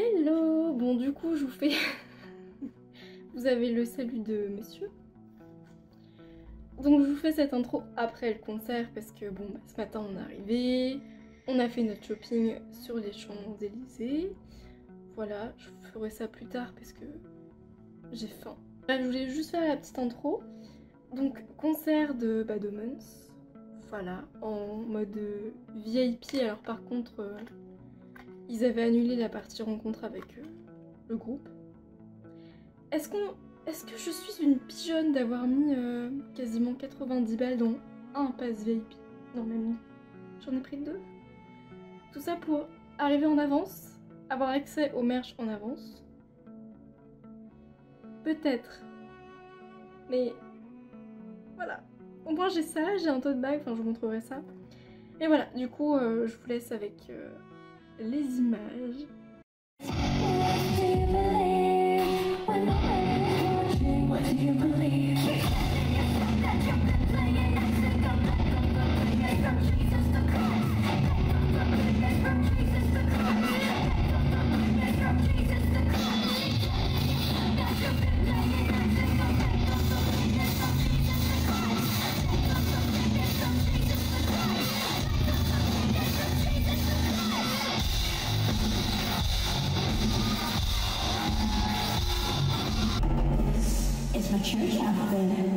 Hello. Bon du coup je vous fais... Vous avez le salut de monsieur. Donc je vous fais cette intro après le concert parce que bon bah, ce matin on est arrivé, on a fait notre shopping sur les Champs-Élysées. Voilà, je ferai ça plus tard parce que j'ai faim. Bref, je voulais juste faire la petite intro. Donc concert de Bad Omens, voilà, en mode VIP. Alors par contre, ils avaient annulé la partie rencontre avec le groupe. Est-ce que je suis une pigeonne d'avoir mis quasiment 90 balles dans un pass VIP? Non, même j'en ai pris 2. Tout ça pour arriver en avance, avoir accès au merch en avance. Peut-être. Mais voilà. Au moins j'ai ça, j'ai un tote bag, enfin je vous montrerai ça. Et voilà, du coup je vous laisse avec les images. It's my church outfit.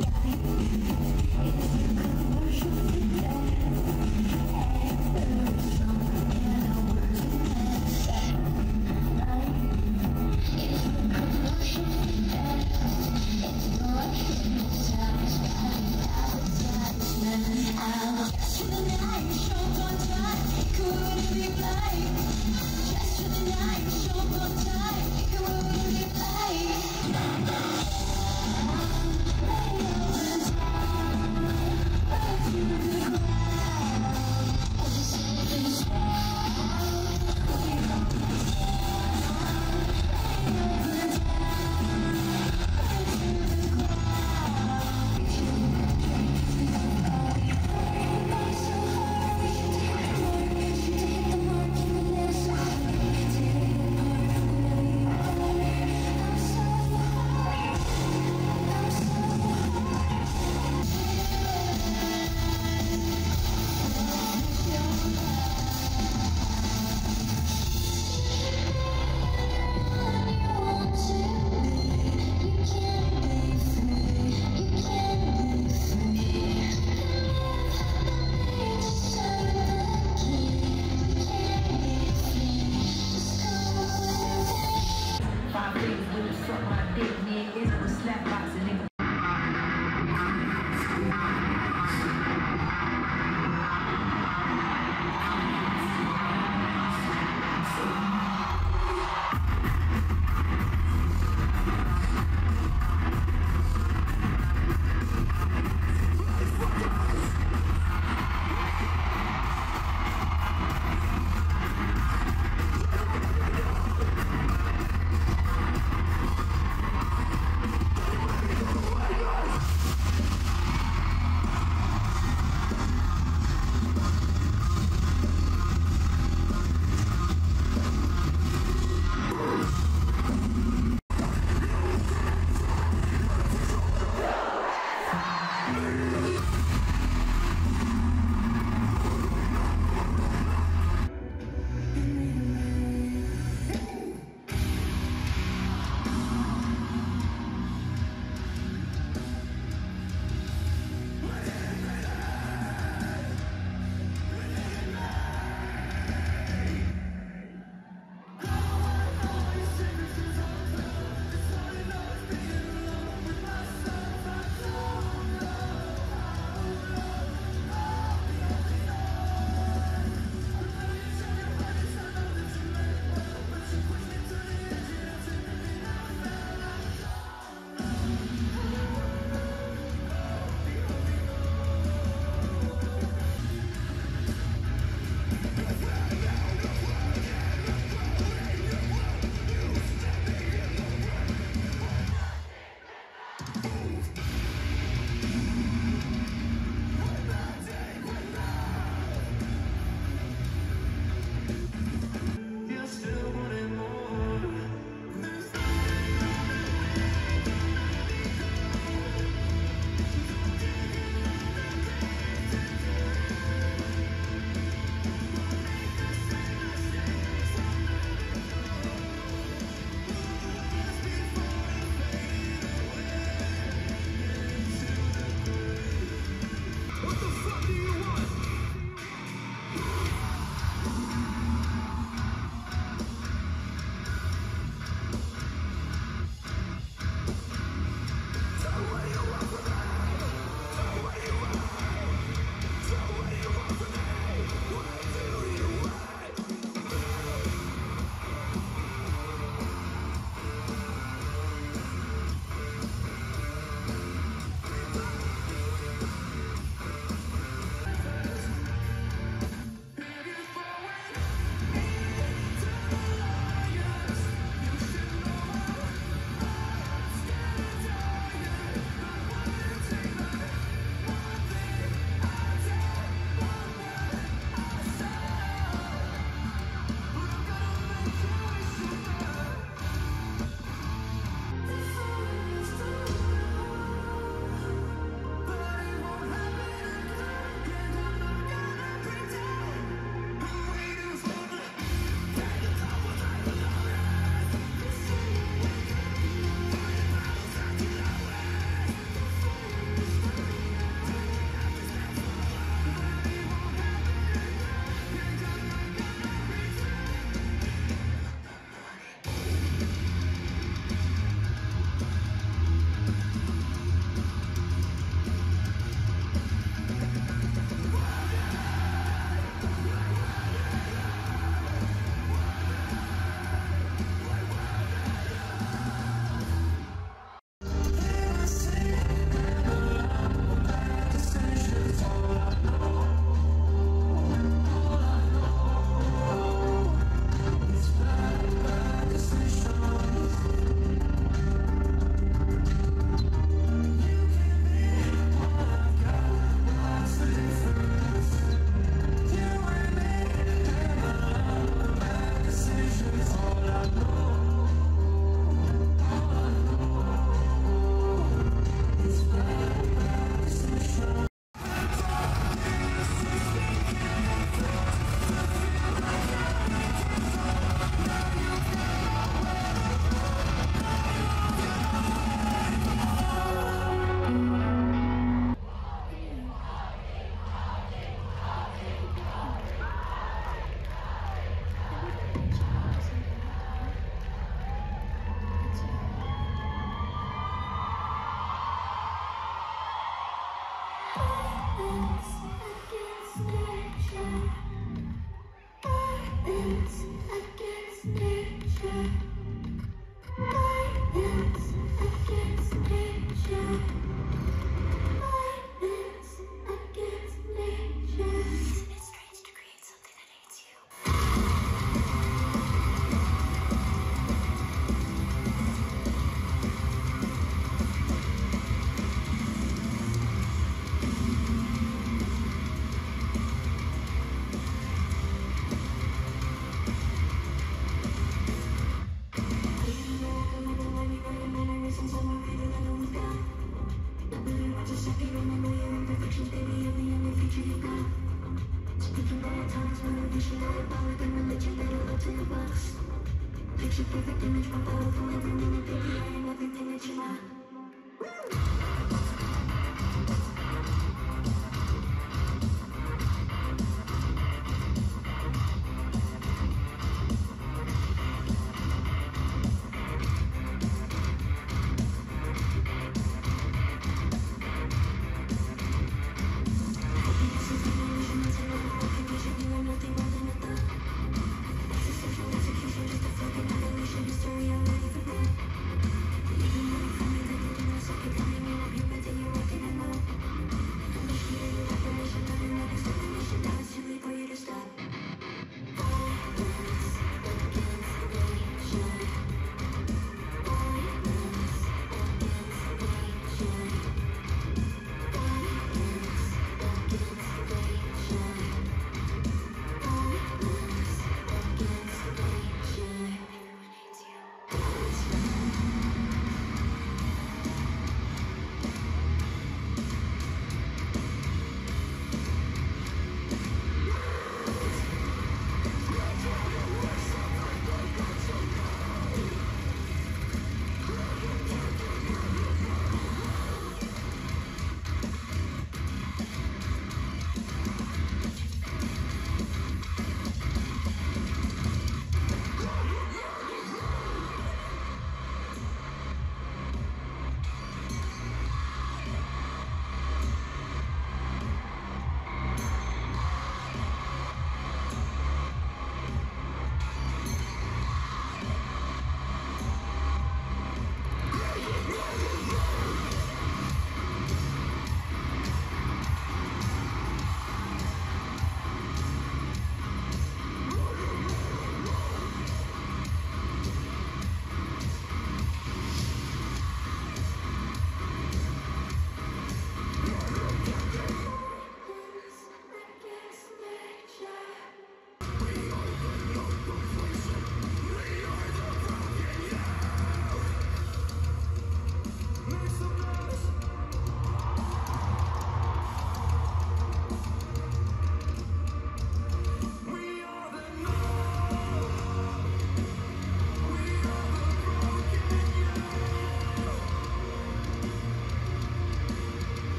Picture perfect image, my powerful every minute, baby, I am everything that you want.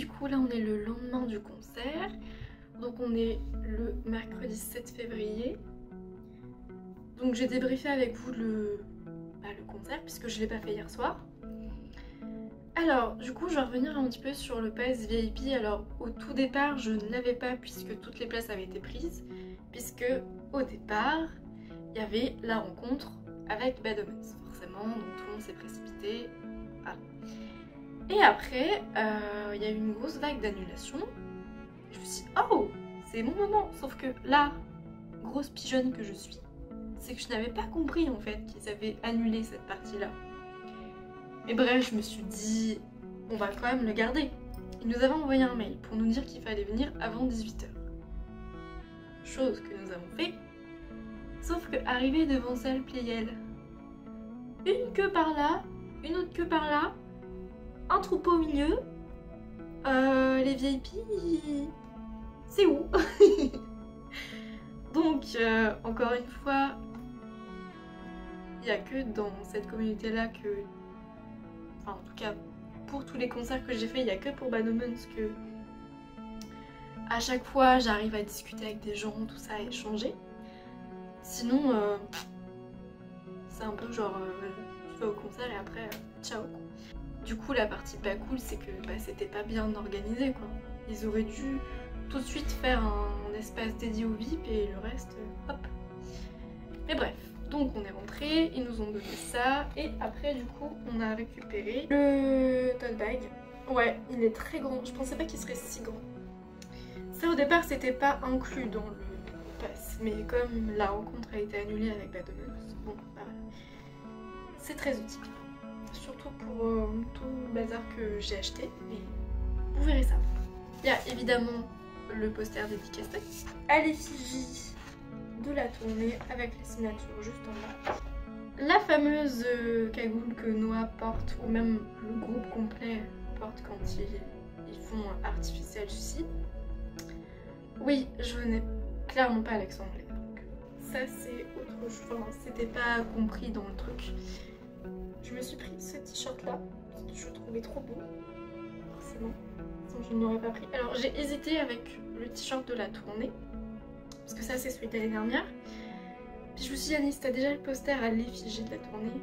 du coup là on est le lendemain du concert. Donc on est le mercredi 7 février. Donc j'ai débriefé avec vous le concert puisque je ne l'ai pas fait hier soir. Alors du coup je vais revenir un petit peu sur le pass VIP. Alors au tout départ je ne l'avais pas puisque toutes les places avaient été prises. Puisque au départ il y avait la rencontre avec Bad Omens. Forcément donc tout le monde s'est précipité. Voilà. Et après il y a eu une grosse vague d'annulation. Je me suis dit, oh, c'est mon moment. Sauf que là, grosse pigeonne que je suis, c'est que je n'avais pas compris en fait qu'ils avaient annulé cette partie-là. Mais bref, je me suis dit, on va quand même le garder. Ils nous avaient envoyé un mail pour nous dire qu'il fallait venir avant 18 h. Chose que nous avons fait. Sauf que arrivé devant salle Playel, une queue par là, une autre queue par là, un troupeau au milieu. Les VIP, c'est où? Donc, encore une fois, il n'y a que dans cette communauté-là que... Enfin, en tout cas, pour tous les concerts que j'ai fait, il n'y a que pour Bad Omens que... À chaque fois, j'arrive à discuter avec des gens, tout ça, à échanger. Sinon, c'est un peu genre... tu vas au concert et après, ciao. Du coup la partie pas cool c'est que c'était pas bien organisé quoi. Ils auraient dû tout de suite faire un espace dédié au VIP et le reste hop. Mais bref, donc on est rentré, ils nous ont donné ça et après du coup on a récupéré le tote bag. Ouais, il est très grand, je pensais pas qu'il serait si grand. Ça au départ c'était pas inclus dans le pass, mais comme la rencontre a été annulée avec Bad Omens, bon bah, c'est très utile. Surtout pour tout le bazar que j'ai acheté, mais vous verrez ça. Il y a évidemment le poster dédicacé à l'effigie de la tournée avec les signatures juste en bas. La fameuse cagoule que Noah porte, ou même le groupe complet porte quand ils font Artificial Suicide. Oui, je n'ai clairement pas Alexandre. Donc ça c'est autre chose, enfin, c'était pas compris dans le truc. Je me suis pris ce t-shirt là, parce que je le trouvais trop beau, forcément, sinon je ne l'aurais pas pris. Alors j'ai hésité avec le t-shirt de la tournée, parce que ça c'est celui de l'année dernière. Puis je me suis dit, Anis, t'as déjà le poster à l'effigie de la tournée,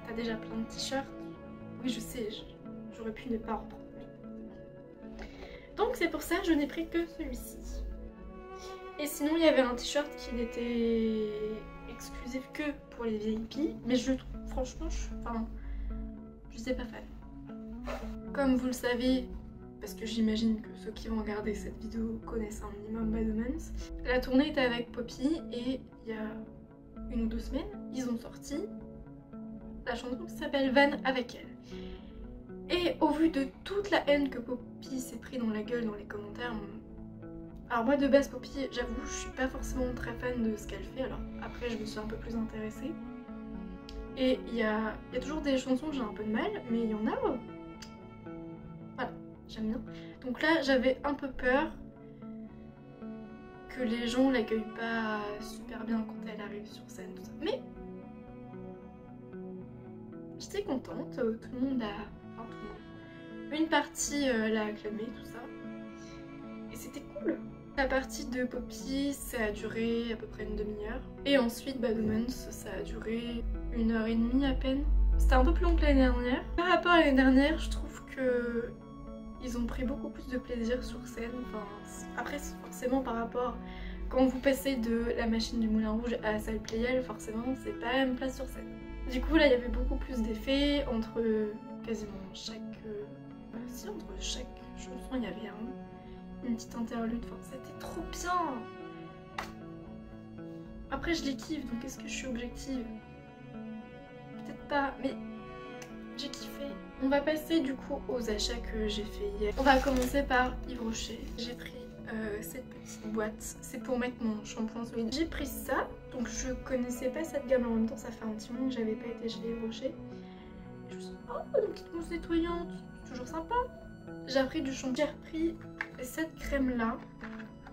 t'as déjà plein de t-shirts. Oui je sais, j'aurais pu ne pas en prendre. Donc c'est pour ça que je n'ai pris que celui-ci. Et sinon il y avait un t-shirt qui n'était exclusif que pour les VIP, mais je le trouve franchement, je sais pas fan. Comme vous le savez, parce que j'imagine que ceux qui vont regarder cette vidéo connaissent un minimum Bad Omens, la tournée était avec Poppy et il y a 1 ou 2 semaines, ils ont sorti la chanson qui s'appelle Van avec elle. Et au vu de toute la haine que Poppy s'est pris dans la gueule dans les commentaires, alors moi de base Poppy, j'avoue, je suis pas forcément très fan de ce qu'elle fait, alors après je me suis un peu plus intéressée. Et il y a toujours des chansons que j'ai un peu de mal, mais il y en a... Voilà, j'aime bien. Donc là j'avais un peu peur que les gens l'accueillent pas super bien quand elle arrive sur scène, tout ça. Mais j'étais contente, tout le monde a... Enfin tout le monde. Une partie l'a acclamé, tout ça. Et c'était cool. La partie de Poppy, ça a duré à peu près une demi-heure. Et ensuite, Bad Omens, ça a duré 1h30 à peine. C'était un peu plus long que l'année dernière. Par rapport à l'année dernière, je trouve que ils ont pris beaucoup plus de plaisir sur scène. Enfin, après, forcément, par rapport... Quand vous passez de la machine du Moulin Rouge à la salle Playel, forcément, c'est pas la même place sur scène. Du coup, là, il y avait beaucoup plus d'effets entre quasiment chaque... si, entre chaque chanson, il y avait une petite interlude, enfin c'était trop bien. Après je les kiffe, donc est-ce que je suis objective? Peut-être pas, mais j'ai kiffé. On va passer du coup aux achats que j'ai fait hier. On va commencer par Yves Rocher. J'ai pris cette petite boîte, c'est pour mettre mon shampoing solide. J'ai pris ça, donc je connaissais pas cette gamme, en même temps ça fait un petit moment que j'avais pas été chez Yves Rocher. Je me suis dit, oh une petite mousse nettoyante, toujours sympa. J'ai pris du shampoing, j'ai repris cette crème là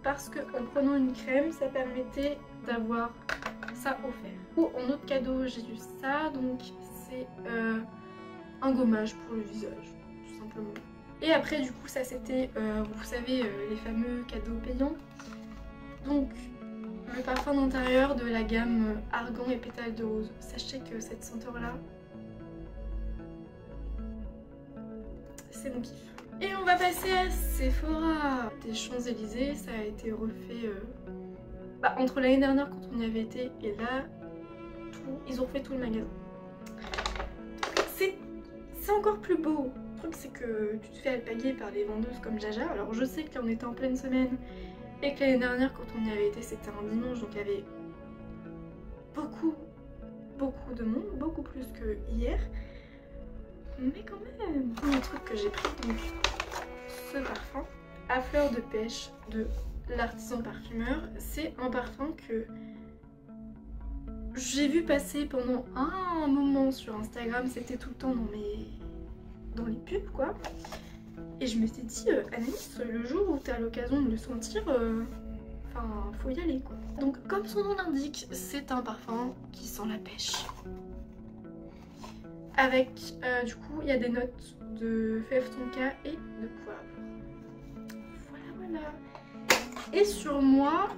parce que en prenant une crème ça permettait d'avoir ça offert. Ou en autre cadeau j'ai eu ça, donc c'est un gommage pour le visage tout simplement. Et après du coup ça c'était, vous savez, les fameux cadeaux payants. Donc le parfum d'intérieur de la gamme Argan et Pétales de Rose. Sachez que cette senteur là, c'est mon kiff. Et on va passer à Sephora des Champs-Élysées. Ça a été refait entre l'année dernière quand on y avait été et là, ils ont refait tout le magasin. C'est encore plus beau. Le truc c'est que tu te fais alpaguer par les vendeuses comme Jaja. Alors je sais que là on était en pleine semaine et que l'année dernière quand on y avait été c'était un dimanche, donc il y avait beaucoup de monde, beaucoup plus que hier. Mais quand même, le truc que j'ai pris, donc ce parfum à fleur de pêche de l'artisan parfumeur, c'est un parfum que j'ai vu passer pendant un moment sur Instagram, c'était tout le temps dans les pubs quoi. Et je me suis dit, Anaïs, le jour où tu as l'occasion de le sentir, faut y aller quoi. Donc comme son nom l'indique, c'est un parfum qui sent la pêche. Avec, du coup, il y a des notes de fève tonka et de poivre. Voilà. Et sur moi,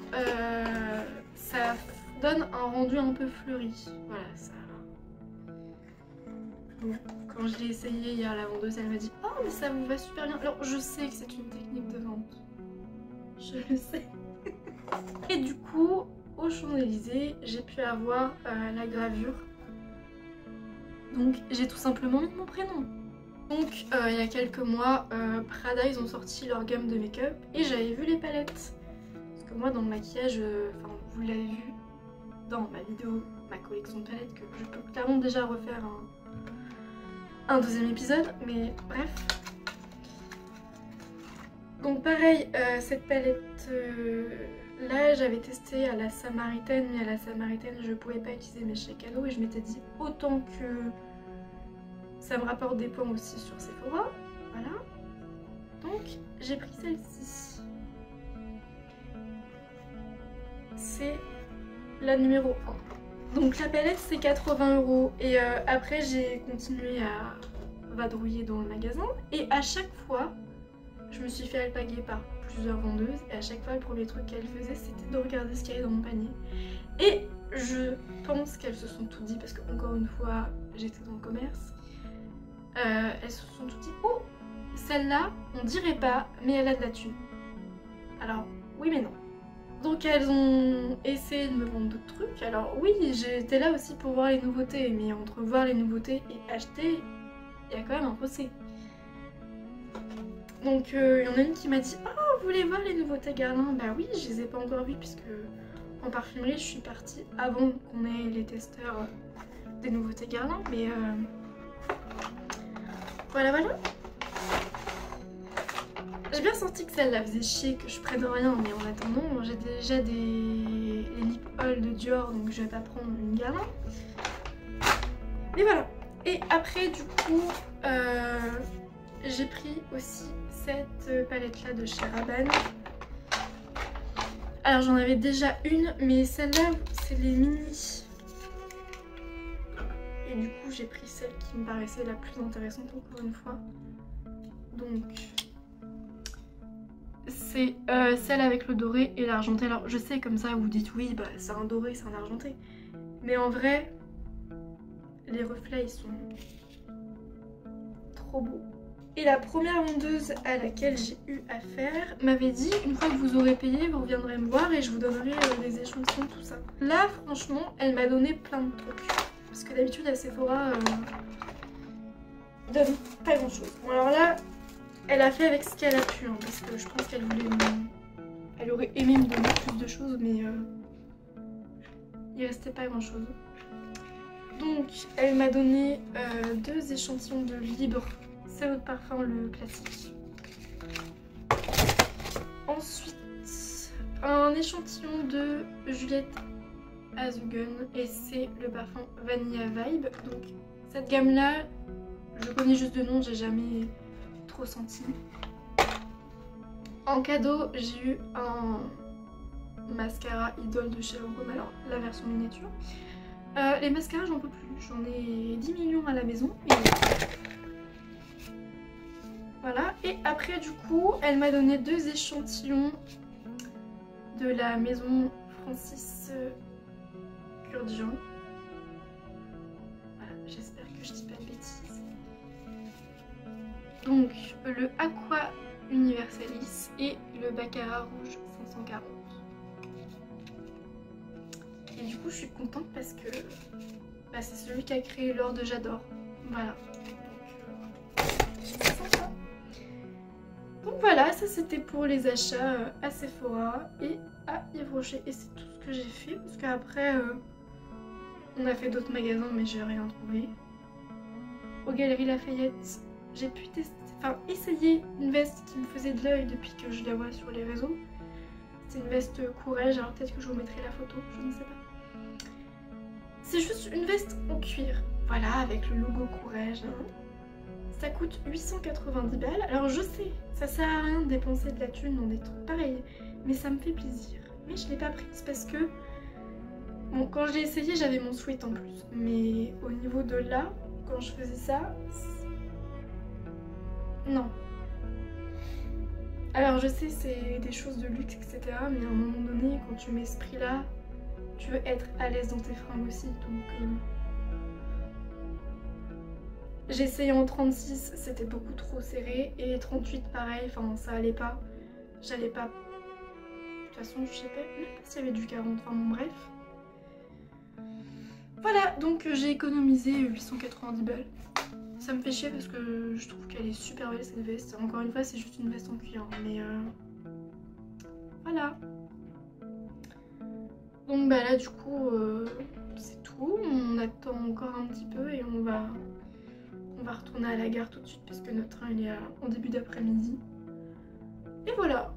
ça donne un rendu un peu fleuri. Voilà, ça. Bon, quand je l'ai essayé hier, la vendeuse, elle m'a dit « Oh, mais ça vous va super bien !» Alors, je sais que c'est une technique de vente. Je le sais. Et du coup, aux Champs-Élysées, j'ai pu avoir la gravure. Donc, j'ai tout simplement mis mon prénom. Donc, il y a quelques mois, Prada, ils ont sorti leur gamme de make-up et j'avais vu les palettes. Parce que moi, dans le maquillage, vous l'avez vu dans ma vidéo, ma collection de palettes, que je peux clairement déjà refaire un deuxième épisode, mais bref. Donc pareil, cette palette là j'avais testé à la Samaritaine, mais à la Samaritaine je pouvais pas utiliser mes chèques cadeaux et je m'étais dit autant que ça me rapporte des points aussi sur Sephora, voilà. Donc j'ai pris celle-ci. C'est la numéro 1. Donc la palette c'est 80 € et après j'ai continué à vadrouiller dans le magasin et à chaque fois je me suis fait alpaguer par plusieurs vendeuses et à chaque fois le premier truc qu'elles faisaient c'était de regarder ce qu'il y avait dans mon panier. Et je pense qu'elles se sont tout dit parce que encore une fois j'étais dans le commerce. Elles se sont tout dit oh celle-là on dirait pas mais elle a de la thune. Alors oui mais non. Donc elles ont essayé de me vendre d'autres trucs. Alors oui, j'étais là aussi pour voir les nouveautés, mais entre voir les nouveautés et acheter, il y a quand même un fossé. Donc il y en a une qui m'a dit « Oh, vous voulez voir les nouveautés Guerlain ?» Bah oui, je les ai pas encore vues puisque en parfumerie, je suis partie avant qu'on ait les testeurs des nouveautés Guerlain. Mais voilà. J'ai bien senti que celle-là faisait chier, que je prenne rien, mais en attendant, j'ai déjà les lip oil de Dior, donc je vais pas prendre une Guerlain. Mais voilà. Et après, du coup, j'ai pris aussi cette palette-là de chez Rabanne. Alors j'en avais déjà une, mais celle-là, c'est les mini. Et du coup, j'ai pris celle qui me paraissait la plus intéressante encore une fois. Donc... c'est celle avec le doré et l'argenté. Alors je sais comme ça vous dites oui bah c'est un doré, c'est un argenté. Mais en vrai les reflets ils sont trop beaux. Et la première vendeuse à laquelle j'ai eu affaire m'avait dit une fois que vous aurez payé vous reviendrez me voir et je vous donnerai des échantillons tout ça. Là franchement elle m'a donné plein de trucs. Parce que d'habitude à Sephora donne pas grand chose. Bon alors là elle a fait avec ce qu'elle a pu, hein, parce que je pense qu'elle voulait elle aurait aimé me donner plus de choses, mais il restait pas grand chose. Donc elle m'a donné 2 échantillons de Libre, c'est votre parfum le classique. Ensuite un échantillon de Juliette Azugen et c'est le parfum Vanilla Vibe. Donc cette gamme là, je connais juste de nom, j'ai jamais trop senti. En cadeau, j'ai eu un mascara Idole de chez Lancôme, alors la version miniature. Les mascaras, j'en peux plus, j'en ai 10 millions à la maison. Et... voilà, Et après du coup, elle m'a donné 2 échantillons de la maison Francis Kurkdjian. Voilà, j'espère que je dis pas de bêtises. Donc le Aqua Universalis et le Baccarat Rouge 540. Et du coup je suis contente parce que bah, c'est celui qui a créé l'or de J'adore. Voilà. C'est sympa. Donc voilà, ça c'était pour les achats à Sephora et à Yves Rocher. Et c'est tout ce que j'ai fait parce qu'après on a fait d'autres magasins mais j'ai rien trouvé. Aux Galeries Lafayette, j'ai pu tester, enfin essayer une veste qui me faisait de l'œil depuis que je la vois sur les réseaux. C'est une veste Courrèges, alors peut-être que je vous mettrai la photo, je ne sais pas. C'est juste une veste en cuir, voilà, avec le logo Courrèges. Ça coûte 890 balles. Alors je sais, ça sert à rien de dépenser de la thune dans des trucs pareils, mais ça me fait plaisir. Mais je l'ai pas prise parce que, bon, quand je l'ai essayé, j'avais mon sweat en plus. Mais au niveau de là, quand je faisais ça, non. Alors je sais, c'est des choses de luxe, etc. Mais à un moment donné, quand tu mets ce prix-là, tu veux être à l'aise dans tes fringues aussi. Donc j'ai essayé en 36, c'était beaucoup trop serré. Et 38 pareil, enfin ça allait pas. J'allais pas. De toute façon, je sais pas même pas s'il y avait du 40, enfin bon bref. Voilà, donc j'ai économisé 890 balles. Ça me fait chier parce que je trouve qu'elle est super belle cette veste. Encore une fois, c'est juste une veste en cuir, mais voilà. Donc bah là du coup c'est tout. On attend encore un petit peu et on va retourner à la gare tout de suite parce que notre train il est en début d'après-midi. Et voilà.